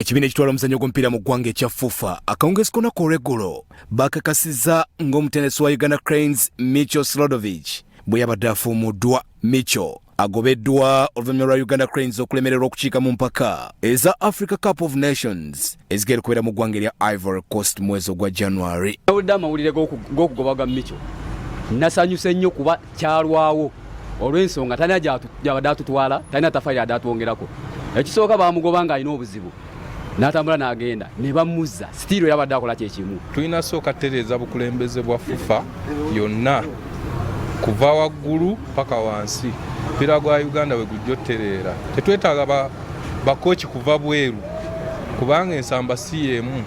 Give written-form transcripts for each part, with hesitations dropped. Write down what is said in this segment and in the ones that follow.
Ekibiina ekitwala omuzannyo gw'omupiira mu ggwanga ekya FUFA akawungeezi konna k'olweggulo bakakasizza ng'omutenesi wa Uganda Cranes Micho Srodovich bwe yabadde afuumuddwa. Micho agobeddwa oluvannyuma lwa Uganda Cranes okulemererwa okukiika mu mpaka eza Africa Cup of Nations ezigenda kubeera mu ggwanga erya Ivory Coast mwezi ogwa January. Nawulidde amawulire g'okugobwa ga Micho nasanyuse nnyo kuba kyalwawo olw'ensonga talina gyabadde atutwala, talina tafayiri adde atwongerako. Ekisooka bamugoba ng'alina obuzibu n'atambula n'agenda ne bamuzza sitiiro yabadde akola kyekimu. Tulina sooka tereeza bukulembeze bwa FUFA yonna kuva waggulu paka wansi. Omupiira gwa Uganda bwe gujja ottereera. Tetwetaaga bakooki kuva bweru kubanga ensamba si y'emu.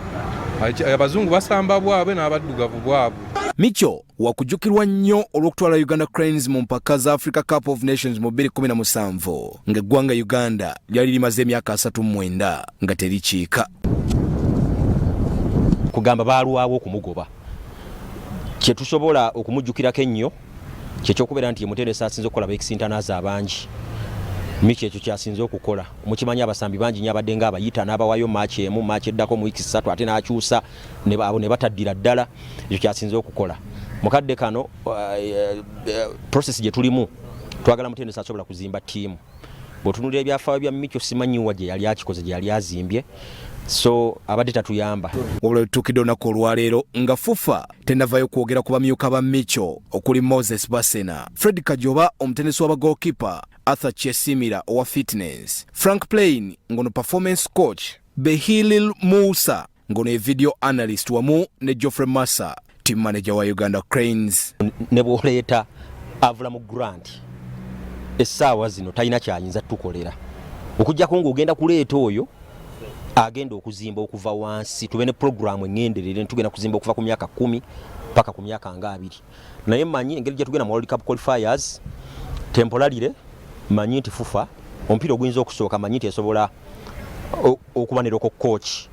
Abazungu basamba bwabwe n'abaddugavu bwabwe. Micho wakujjukirwa nnyo olw'okutwala Uganda Cranes mu mpaka za Africa Cup of Nations mu 2017 ng'eggwanga Uganda lyali limaze emyaka 39 nga terikiika. Kugamba baalwawo okumugoba kye tusobola okumujjukirako ennyo kyekyokubeera nti mutenesi asinze okukola beekisintanaazi abangi. Micho ekyo kyasinze okukola. Mukimanyi abasambi bangi nnyo abadde ng'abayita n'abawaayo maaci emu maaci eddako mu wiiki 3 ate n'akyusa abo ne bataddira ddala. Ekyo kyasinze okukola. Mukadde kano process gye tulimu twagala mutenesi asobola kuzimba ttiimu. Bw'otunuulira ebyafaayo bya Micho simanyiwa gye yali akikoze gye yali azimbye. So abadde tatuyamba. Wabula lutuukidde olunaku olwaleero nga FUFA tennavaayo kwogera ku bamyuka ba Micho okuli Moses Basena, Fred Kajoba omutenesi w'abagoalkeeper, Arthur Chesimira owa fitness, Frank Plain ngono performance coach, Behilil Musa ngono e video analyst wamu ne Geoffrey Massa team manager wa Uganda Cranes. Ne bw'oleeta avula mu grant essaawa zino talina kyayinza tukolera okuggyako ng'ogenda kuleeta oyo agenda okuzimba okuva wansi. Tube ne programu engenderere tugenda kuzimba okuva ku myaka 10 paka ku myaka 20. Naye manyi engeri gye tugenda mu World Cup qualifiers temporarily manyi nti FUFA omupiira oguyinza okusooka manyi nti esobola okubanerako coach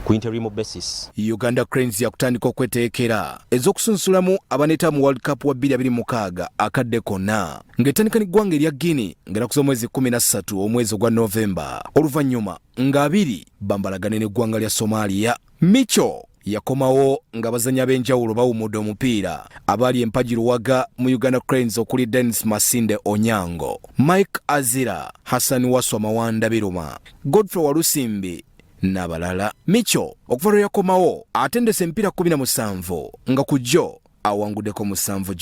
ku interim basis. Uganda Cranes yakutandika okweteekera ez'okusunsulamu abaneeta mu World Cup wa 2026 akadde konna ng'etandika n'eggwanga erya Guinea ng'enaku z'omwezi 13 omwezi ogwa Novemba, oluvannyuma nga 2 bambalagane n'eggwanga lya Somalia. Micho yakomawo ng'abazannyi ab'enjawulo bawumudde omupiira abaali empagi luwaga mu Uganda Cranes okuli Dennis Masinde Onyango, Mike Azira, Hassan Waswa Mawanda Biruma, Godfrey Walusimbi n'abalala. Micho okuva lwe yakomawo atendese emipiira 17 nga ku jjo awanguddeko 7